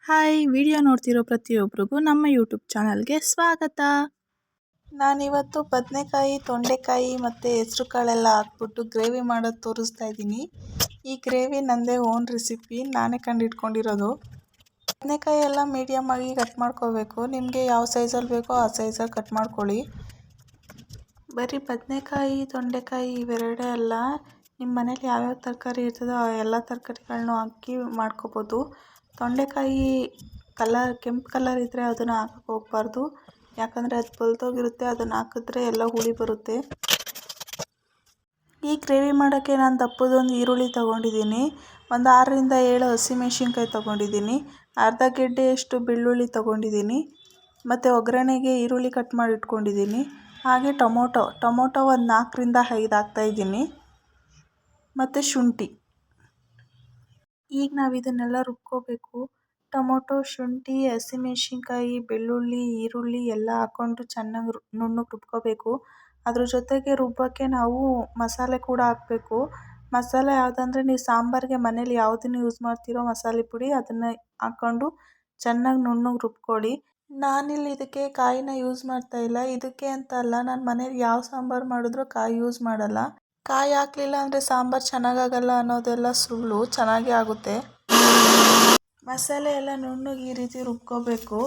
Hi video ನೋಡ್ತಿರೋ ಪ್ರತಿಯೊಬ್ಬರಿಗೂ ನಮ್ಮ YouTube ಚಾನಲ್ಗೆ ಸ್ವಾಗತ. ನಾನಿವತ್ತು ಬದನೆಕಾಯಿ, ತೊಂಡೆಕಾಯಿ ಮತ್ತು ಹೆಸರು ಕಾಳೆಲ್ಲ ಹಾಕ್ಬಿಟ್ಟು ಗ್ರೇವಿ ಮಾಡೋದು ತೋರಿಸ್ತಾ ಇದ್ದೀನಿ. ಈ ಗ್ರೇವಿ ನನ್ನದೇ ಓನ್ ರೆಸಿಪಿ, ನಾನೇ ಕಂಡಿಡ್ಕೊಂಡಿರೋದು. ಬದನೆಕಾಯಿ ಎಲ್ಲ ಮೀಡಿಯಮ್ ಆಗಿ ಕಟ್ ಮಾಡ್ಕೋಬೇಕು. ನಿಮಗೆ ಯಾವ ಸೈಜಲ್ಲಿ ಬೇಕೋ ಆ ಸೈಜಲ್ಲಿ ಕಟ್ ಮಾಡ್ಕೊಳ್ಳಿ. ಬರೀ ಬದನೆಕಾಯಿ, ತೊಂಡೆಕಾಯಿ ಇವೆರಡೇ ಅಲ್ಲ, ನಿಮ್ಮ ಮನೇಲಿ ಯಾವ್ಯಾವ ತರಕಾರಿ ಇರ್ತದೋ ಆ ಎಲ್ಲ ತರಕಾರಿಗಳನ್ನೂ ಹಾಕಿ ಮಾಡ್ಕೋಬೋದು. ತೊಂಡೆಕಾಯಿ ಕೆಂಪು ಕಲರ್ ಇದ್ದರೆ ಅದನ್ನು ಹಾಕಕ್ಕೆ ಹೋಗಬಾರ್ದು, ಯಾಕಂದರೆ ಅದು ಬಲ್ತೋಗಿರುತ್ತೆ. ಅದನ್ನು ಹಾಕಿದ್ರೆ ಎಲ್ಲ ಹುಳಿ ಬರುತ್ತೆ. ಈ ಗ್ರೇವಿ ಮಾಡೋಕ್ಕೆ ನಾನು ದಪ್ಪದೊಂದು ಈರುಳ್ಳಿ ತೊಗೊಂಡಿದ್ದೀನಿ, ಒಂದು 6ರಿಂದ 7 ಹಸಿಮೆಣ್ಸಿನ್ಕಾಯಿ ತೊಗೊಂಡಿದ್ದೀನಿ, ಅರ್ಧ ಗೆಡ್ಡೆಯಷ್ಟು ಬೆಳ್ಳುಳ್ಳಿ ತೊಗೊಂಡಿದ್ದೀನಿ, ಮತ್ತು ಒಗ್ಗರಣೆಗೆ ಈರುಳ್ಳಿ ಕಟ್ ಮಾಡಿ ಇಟ್ಕೊಂಡಿದ್ದೀನಿ. ಹಾಗೆ ಟೊಮೊಟೊ ಒಂದು 4ರಿಂದ 5 ಹಾಕ್ತಾಯಿದ್ದೀನಿ, ಮತ್ತು ಶುಂಠಿ. ಈಗ ನಾವು ಇದನ್ನೆಲ್ಲ ರುಬ್ಕೋಬೇಕು. ಟೊಮೊಟೊ, ಶುಂಠಿ, ಹಸಿಮೆಣ್ಸಿನ್ಕಾಯಿ, ಬೆಳ್ಳುಳ್ಳಿ, ಈರುಳ್ಳಿ ಎಲ್ಲ ಹಾಕ್ಕೊಂಡು ಚೆನ್ನಾಗಿ ನುಣ್ಣಗೆ ರುಬ್ಕೋಬೇಕು. ಅದ್ರ ಜೊತೆಗೆ ರುಬ್ಬೋಕ್ಕೆ ನಾವು ಮಸಾಲೆ ಕೂಡ ಹಾಕಬೇಕು. ಮಸಾಲೆ ಯಾವುದಂದ್ರೆ, ನೀವು ಸಾಂಬಾರಿಗೆ ಮನೇಲಿ ಯಾವುದನ್ನು ಯೂಸ್ ಮಾಡ್ತೀರೋ ಮಸಾಲೆ ಪುಡಿ, ಅದನ್ನು ಹಾಕ್ಕೊಂಡು ಚೆನ್ನಾಗಿ ನುಣ್ಣಗೆ ರುಬ್ಕೊಳ್ಳಿ. ನಾನಿಲ್ಲಿ ಇದಕ್ಕೆ ಕಾಯಿನ ಯೂಸ್ ಮಾಡ್ತಾ ಇಲ್ಲ. ಇದಕ್ಕೆ ಅಂತ ಅಲ್ಲ, ನಾನು ಮನೇಲಿ ಯಾವ ಸಾಂಬಾರು ಮಾಡಿದ್ರೂ ಕಾಯಿ ಯೂಸ್ ಮಾಡಲ್ಲ. ಕಾಯಿ ಹಾಕಲಿಲ್ಲ ಅಂದರೆ ಸಾಂಬಾರು ಚೆನ್ನಾಗಾಗಲ್ಲ ಅನ್ನೋದೆಲ್ಲ ಸುಳ್ಳು, ಚೆನ್ನಾಗೇ ಆಗುತ್ತೆ. ಮಸಾಲೆ ಎಲ್ಲ ನುಣ್ಣಗೆ ಈ ರೀತಿ ರುಬ್ಕೋಬೇಕು.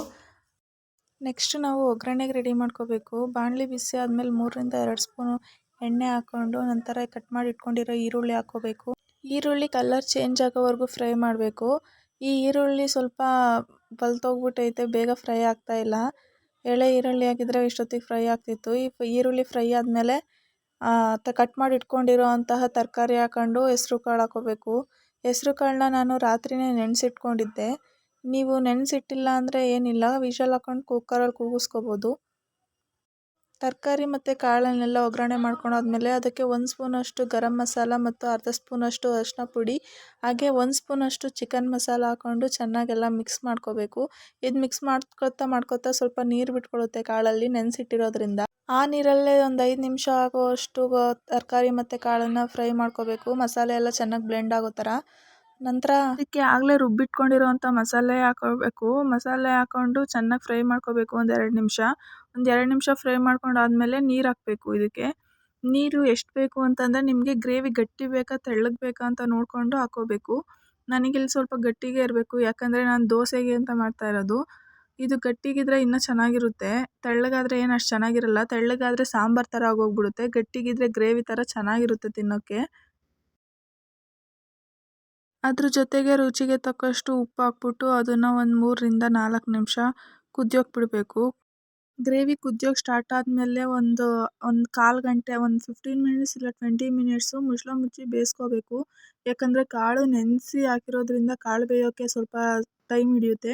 ನೆಕ್ಸ್ಟ್ ನಾವು ಒಗ್ಗರಣೆಗೆ ರೆಡಿ ಮಾಡ್ಕೋಬೇಕು. ಬಾಣಲಿ ಬಿಸಿ ಆದಮೇಲೆ 3ರಿಂದ 2 ಸ್ಪೂನು ಎಣ್ಣೆ ಹಾಕ್ಕೊಂಡು ನಂತರ ಕಟ್ ಮಾಡಿ ಇಟ್ಕೊಂಡಿರೋ ಈರುಳ್ಳಿ ಹಾಕ್ಕೋಬೇಕು. ಈರುಳ್ಳಿ ಕಲರ್ ಚೇಂಜ್ ಆಗೋವರೆಗೂ ಫ್ರೈ ಮಾಡಬೇಕು. ಈ ಈರುಳ್ಳಿ ಸ್ವಲ್ಪ ಬಲ್ತೋಗ್ಬಿಟ್ಟೈತೆ, ಬೇಗ ಫ್ರೈ ಆಗ್ತಾ ಇಲ್ಲ. ಎಳೆ ಈರುಳ್ಳಿ ಹಾಕಿದರೆ ಇಷ್ಟೊತ್ತಿಗೆ ಫ್ರೈ ಆಗ್ತಿತ್ತು. ಈ ಈರುಳ್ಳಿ ಫ್ರೈ ಆದಮೇಲೆ ಕಟ್ ಮಾಡಿ ಇಟ್ಕೊಂಡಿರೋ ಅಂತಹ ತರಕಾರಿ ಹಾಕ್ಕೊಂಡು ಹೆಸ್ರು ಕಾಳು ಹಾಕ್ಕೋಬೇಕು. ಹೆಸ್ರು ಕಾಳನ್ನ ನಾನು ರಾತ್ರಿನೇ ನೆನೆಸಿಟ್ಕೊಂಡಿದ್ದೆ. ನೀವು ನೆನೆಸಿಟ್ಟಿಲ್ಲ ಅಂದರೆ ಏನಿಲ್ಲ, ವಿಷಲ್ ಹಾಕ್ಕೊಂಡು ಕುಕ್ಕರಲ್ಲಿ ಕೂಗಿಸ್ಕೋಬೋದು. ತರಕಾರಿ ಮತ್ತು ಕಾಳನ್ನೆಲ್ಲ ಒಗ್ಗರಣೆ ಮಾಡ್ಕೊಂಡಾದ್ಮೇಲೆ ಅದಕ್ಕೆ 1 ಸ್ಪೂನಷ್ಟು ಗರಂ ಮಸಾಲ ಮತ್ತು ಅರ್ಧ ಸ್ಪೂನಷ್ಟು ಅರಿಶಿನ ಪುಡಿ, ಹಾಗೆ 1 ಸ್ಪೂನಷ್ಟು ಚಿಕನ್ ಮಸಾಲ ಹಾಕ್ಕೊಂಡು ಚೆನ್ನಾಗೆಲ್ಲ ಮಿಕ್ಸ್ ಮಾಡ್ಕೋಬೇಕು. ಇದು ಮಿಕ್ಸ್ ಮಾಡ್ಕೊತಾ ಸ್ವಲ್ಪ ನೀರು ಬಿಟ್ಕೊಳ್ಳುತ್ತೆ ಕಾಳಲ್ಲಿ ನೆನೆಸಿಟ್ಟಿರೋದ್ರಿಂದ. ಆ ನೀರಲ್ಲೇ ಒಂದು 5 ನಿಮಿಷ ಆಗೋವಷ್ಟು ತರಕಾರಿ ಮತ್ತು ಕಾಳನ್ನು ಫ್ರೈ ಮಾಡ್ಕೋಬೇಕು, ಮಸಾಲೆ ಎಲ್ಲ ಚೆನ್ನಾಗಿ ಬ್ಲೆಂಡ್ ಆಗೋ ಥರ. ನಂತರ ಅದಕ್ಕೆ ಆಗಲೇ ರುಬ್ಬಿಟ್ಕೊಂಡಿರೋವಂಥ ಮಸಾಲೆ ಹಾಕ್ಕೋಬೇಕು. ಮಸಾಲೆ ಹಾಕ್ಕೊಂಡು ಚೆನ್ನಾಗಿ ಫ್ರೈ ಮಾಡ್ಕೋಬೇಕು ಒಂದು 2 ನಿಮಿಷ ಫ್ರೈ ಮಾಡ್ಕೊಂಡಾದ್ಮೇಲೆ ನೀರು ಹಾಕಬೇಕು. ಇದಕ್ಕೆ ನೀರು ಎಷ್ಟು ಬೇಕು ಅಂತಂದರೆ, ನಿಮಗೆ ಗ್ರೇವಿ ಗಟ್ಟಿ ಬೇಕಾ ತೆಳ್ಳಗೆ ಬೇಕಾ ಅಂತ ನೋಡಿಕೊಂಡು ಹಾಕ್ಕೋಬೇಕು. ನನಗಿಲ್ಲಿ ಸ್ವಲ್ಪ ಗಟ್ಟಿಗೆ ಇರಬೇಕು, ಯಾಕಂದರೆ ನಾನು ದೋಸೆಗೆ ಅಂತ ಮಾಡ್ತಾ ಇರೋದು. ಇದು ಗಟ್ಟಿಗಿದ್ರೆ ಇನ್ನೂ ಚೆನ್ನಾಗಿರುತ್ತೆ, ತೆಳ್ಳಗಾದರೆ ಏನು ಅಷ್ಟು ಚೆನ್ನಾಗಿರಲ್ಲ. ತೆಳ್ಳಗಾದರೆ ಸಾಂಬಾರು ಥರ ಆಗೋಗ್ಬಿಡುತ್ತೆ, ಗಟ್ಟಿಗಿದ್ರೆ ಗ್ರೇವಿ ಥರ ಚೆನ್ನಾಗಿರುತ್ತೆ ತಿನ್ನೋಕ್ಕೆ. ಅದ್ರ ಜೊತೆಗೆ ರುಚಿಗೆ ತಕ್ಕಷ್ಟು ಉಪ್ಪು ಹಾಕ್ಬಿಟ್ಟು ಅದನ್ನು ಒಂದು 3ರಿಂದ 4 ನಿಮಿಷ ಕುದಿಯೋಕೆ ಬಿಡಬೇಕು. ಗ್ರೇವಿ ಕುದಿಯೋಕೆ ಸ್ಟಾರ್ಟ್ ಆದಮೇಲೆ ಒಂದು ಕಾಲು ಗಂಟೆ, ಒಂದು 15 ಮಿನಿಟ್ಸ್ ಇಲ್ಲ 20 ಮಿನಿಟ್ಸು ಮುಚ್ಚಳ ಮುಚ್ಚಿ ಬೇಯಿಸ್ಕೋಬೇಕು. ಯಾಕಂದರೆ ಕಾಳು ನೆನೆಸಿ ಹಾಕಿರೋದ್ರಿಂದ ಕಾಳು ಬೇಯೋಕ್ಕೆ ಸ್ವಲ್ಪ ಟೈಮ್ ಹಿಡಿಯುತ್ತೆ.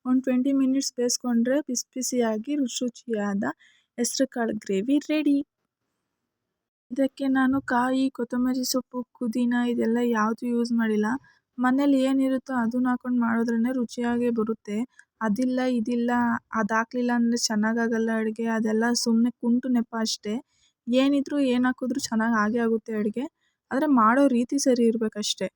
ಒಂದು 20 ಮಿನಿಟ್ಸ್ ಬೇಯಿಸ್ಕೊಂಡ್ರೆ ಬಿಸಿ ಬಿಸಿಯಾಗಿ ರುಚಿಯಾದ ಹೆಸ್ರು ಕಾಳು ಗ್ರೇವಿ ರೆಡಿ. ಇದಕ್ಕೆ ನಾನು ಕಾಯಿ, ಕೊತ್ತಂಬರಿ ಸೊಪ್ಪು, ಪುದೀನ ಇದೆಲ್ಲ ಯಾವುದು ಯೂಸ್ ಮಾಡಿಲ್ಲ. ಮನೇಲಿ ಏನಿರುತ್ತೋ ಅದನ್ನ ಹಾಕೊಂಡು ಮಾಡಿದ್ರೇ ರುಚಿಯಾಗೇ ಬರುತ್ತೆ. ಅದಿಲ್ಲ ಇದಿಲ್ಲ, ಅದು ಹಾಕ್ಲಿಲ್ಲ ಅಂದರೆ ಚೆನ್ನಾಗಾಗಲ್ಲ ಅಡುಗೆ, ಅದೆಲ್ಲ ಸುಮ್ಮನೆ ಕುಂಟು ನೆಪ ಅಷ್ಟೇ. ಏನಿದ್ರೂ ಏನು ಹಾಕಿದ್ರೂ ಚೆನ್ನಾಗಿ ಆಗೇ ಆಗುತ್ತೆ ಅಡುಗೆ, ಆದರೆ ಮಾಡೋ ರೀತಿ ಸರಿ ಇರಬೇಕಷ್ಟೆ.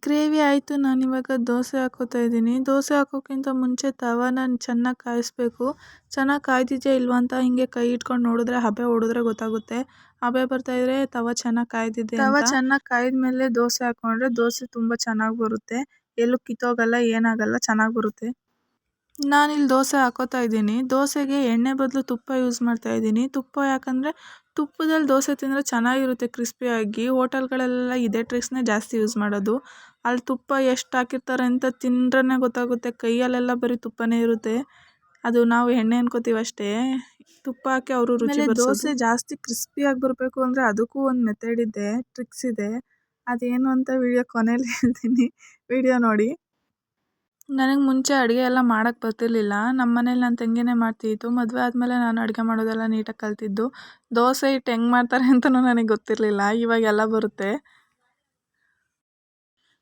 ಗ್ರೇವಿ ಆಯಿತು, ನಾನಿವಾಗ ದೋಸೆ ಹಾಕ್ಕೋತಾ ಇದ್ದೀನಿ. ದೋಸೆ ಹಾಕೋಕ್ಕಿಂತ ಮುಂಚೆ ತವಾನ ಚೆನ್ನಾಗಿ ಕಾಯಿಸ್ಬೇಕು. ಚೆನ್ನಾಗಿ ಕಾಯ್ದಿದೆಯಾ ಇಲ್ವಾ ಅಂತ ಹಿಂಗೆ ಕೈ ಇಟ್ಕೊಂಡು ನೋಡಿದ್ರೆ, ಹಬೆ ಹೊಡೆದ್ರೆ ಗೊತ್ತಾಗುತ್ತೆ. ಹಬೆ ಬರ್ತಾಯಿದ್ರೆ ತವ ಚೆನ್ನಾಗಿ ಕಾಯ್ದಿದೆ ಅಂತ. ತವ ಚೆನ್ನಾಗಿ ಕಾಯ್ದ್ಮೇಲೆ ದೋಸೆ ಹಾಕ್ಕೊಂಡ್ರೆ ದೋಸೆ ತುಂಬ ಚೆನ್ನಾಗಿ ಬರುತ್ತೆ, ಎಲ್ಲೂ ಕಿತ್ತೋಗಲ್ಲ, ಏನಾಗಲ್ಲ, ಚೆನ್ನಾಗಿ ಬರುತ್ತೆ. ನಾನಿಲ್ಲಿ ದೋಸೆ ಹಾಕ್ಕೋತಾ ಇದ್ದೀನಿ. ದೋಸೆಗೆ ಎಣ್ಣೆ ಬದಲು ತುಪ್ಪ ಯೂಸ್ ಮಾಡ್ತಾ ಇದ್ದೀನಿ. ತುಪ್ಪ ಯಾಕಂದರೆ ತುಪ್ಪದಲ್ಲಿ ದೋಸೆ ತಿಂದರೆ ಚೆನ್ನಾಗಿರುತ್ತೆ ಕ್ರಿಸ್ಪಿಯಾಗಿ. ಹೋಟೆಲ್ಗಳಲ್ಲೆಲ್ಲ ಇದೇ ಟ್ರಿಕ್ಸ್ನೇ ಜಾಸ್ತಿ ಯೂಸ್ ಮಾಡೋದು. ಅಲ್ಲಿ ತುಪ್ಪ ಎಷ್ಟು ಹಾಕಿರ್ತಾರೆ ಅಂತ ತಿಂದ್ರೇ ಗೊತ್ತಾಗುತ್ತೆ, ಕೈಯಲ್ಲೆಲ್ಲ ಬರೀ ತುಪ್ಪನೇ ಇರುತ್ತೆ. ಅದು ನಾವು ಎಣ್ಣೆ ಅನ್ಕೋತೀವಿ ಅಷ್ಟೇ, ತುಪ್ಪ ಹಾಕಿ ಅವರು ರುಚಿ ಬರ್ಸೋದು. ದೋಸೆ ಜಾಸ್ತಿ ಕ್ರಿಸ್ಪಿಯಾಗಿ ಬರಬೇಕು ಅಂದರೆ ಅದಕ್ಕೂ ಒಂದು ಮೆಥಡ್ ಇದೆ, ಟ್ರಿಕ್ಸ್ ಇದೆ. ಅದೇನು ಅಂತ ವಿಡಿಯೋ ಕೊನೆಯಲ್ಲಿ ಹೇಳ್ತೀನಿ, ವಿಡಿಯೋ ನೋಡಿ. ನನಗೆ ಮುಂಚೆ ಅಡುಗೆ ಎಲ್ಲ ಮಾಡೋಕ್ಕೆ ಬರ್ತಿರ್ಲಿಲ್ಲ. ನಮ್ಮ ಮನೇಲಿ ನನ್ನ ತಂಗಿನೇ ಮಾಡ್ತಿದ್ದು. ಮದುವೆ ಆದಮೇಲೆ ನಾನು ಅಡುಗೆ ಮಾಡೋದೆಲ್ಲ ನೀಟಾಗಿ ಕಲಿತಿದ್ದು. ದೋಸೆ ಹಿಟ್ಟು ಹೆಂಗೆ ಮಾಡ್ತಾರೆ ಅಂತಲೂ ನನಗೆ ಗೊತ್ತಿರಲಿಲ್ಲ, ಇವಾಗೆಲ್ಲ ಬರುತ್ತೆ.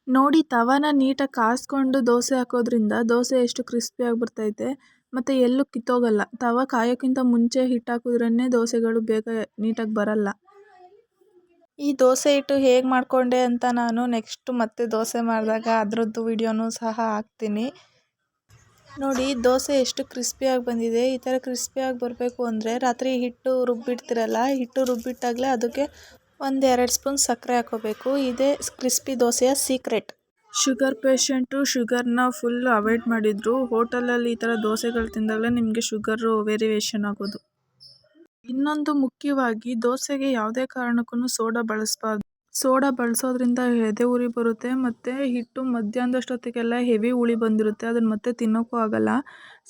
ನೋಡಿ, ತವಾನ ನೀಟಾಗಿ ಕಾಯಿಸ್ಕೊಂಡು ದೋಸೆ ಹಾಕೋದ್ರಿಂದ ದೋಸೆ ಎಷ್ಟು ಕ್ರಿಸ್ಪಿಯಾಗಿ ಬರ್ತೈತೆ, ಮತ್ತು ಎಲ್ಲೂ ಕಿತ್ತೋಗಲ್ಲ. ತವ ಕಾಯೋಕ್ಕಿಂತ ಮುಂಚೆ ಹಿಟ್ಟು ಹಾಕಿದ್ರೇ ದೋಸೆಗಳು ಬೇಗ ನೀಟಾಗಿ ಬರಲ್ಲ. ಈ ದೋಸೆ ಹಿಟ್ಟು ಹೇಗೆ ಮಾಡಿಕೊಂಡೆ ಅಂತ ನಾನು ನೆಕ್ಸ್ಟ್ ಮತ್ತೆ ದೋಸೆ ಮಾಡಿದಾಗ ಅದರದ್ದು ವಿಡಿಯೋನೂ ಸಹ ಹಾಕ್ತೀನಿ. ನೋಡಿ ದೋಸೆ ಎಷ್ಟು ಕ್ರಿಸ್ಪಿಯಾಗಿ ಬಂದಿದೆ. ಈ ಥರ ಕ್ರಿಸ್ಪಿಯಾಗಿ ಬರಬೇಕು ಅಂದರೆ ರಾತ್ರಿ ಹಿಟ್ಟು ರುಬ್ಬಿಡ್ತೀರಲ್ಲ, ಹಿಟ್ಟು ರುಬ್ಬಿಟ್ಟಾಗಲೇ ಅದಕ್ಕೆ 1-2 ಸ್ಪೂನ್ ಸಕ್ಕರೆ ಹಾಕೋಬೇಕು. ಇದೇ ಕ್ರಿಸ್ಪಿ ದೋಸೆಯ ಸೀಕ್ರೆಟ್. ಶುಗರ್ ಪೇಷಂಟು ಶುಗರ್ನ ಫುಲ್ ಅವಾಯ್ಡ್ ಮಾಡಿದ್ರು. ಹೋಟೆಲಲ್ಲಿ ಈ ಥರ ದೋಸೆಗಳು ತಿಂದಾಗಲೇ ನಿಮಗೆ ಶುಗರು ವೇರಿಯೇಷನ್ ಆಗೋದು. ಇನ್ನೊಂದು ಮುಖ್ಯವಾಗಿ ದೋಸೆಗೆ ಯಾವುದೇ ಕಾರಣಕ್ಕೂ ಸೋಡಾ ಬಳಸಬಾರ್ದು. ಸೋಡಾ ಬಳಸೋದ್ರಿಂದ ಎದೆ ಉರಿ ಬರುತ್ತೆ ಮತ್ತು ಹಿಟ್ಟು ಮಧ್ಯಾಹ್ನದಷ್ಟೊತ್ತಿಗೆಲ್ಲ ಹೆವಿ ಹುಳಿ ಬಂದಿರುತ್ತೆ, ಅದನ್ನು ಮತ್ತೆ ತಿನ್ನೋಕ್ಕೂ ಆಗಲ್ಲ.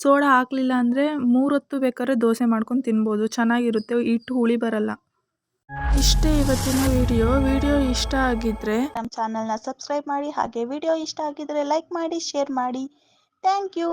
ಸೋಡಾ ಹಾಕಲಿಲ್ಲ ಅಂದರೆ 3 ಹೊತ್ತು ಬೇಕಾದ್ರೆ ದೋಸೆ ಮಾಡ್ಕೊಂಡು ತಿನ್ಬೋದು, ಚೆನ್ನಾಗಿರುತ್ತೆ, ಹಿಟ್ಟು ಹುಳಿ ಬರಲ್ಲ. ಇಷ್ಟೇ ಇವತ್ತಿನ ವಿಡಿಯೋ ಇಷ್ಟ ಆಗಿದ್ರೆ ನಮ್ಮ ಚಾನಲ್ನ ಸಬ್ಸ್ಕ್ರೈಬ್ ಮಾಡಿ. ಹಾಗೆ ವಿಡಿಯೋ ಇಷ್ಟ ಆಗಿದ್ರೆ ಲೈಕ್ ಮಾಡಿ, ಶೇರ್ ಮಾಡಿ. Thank you.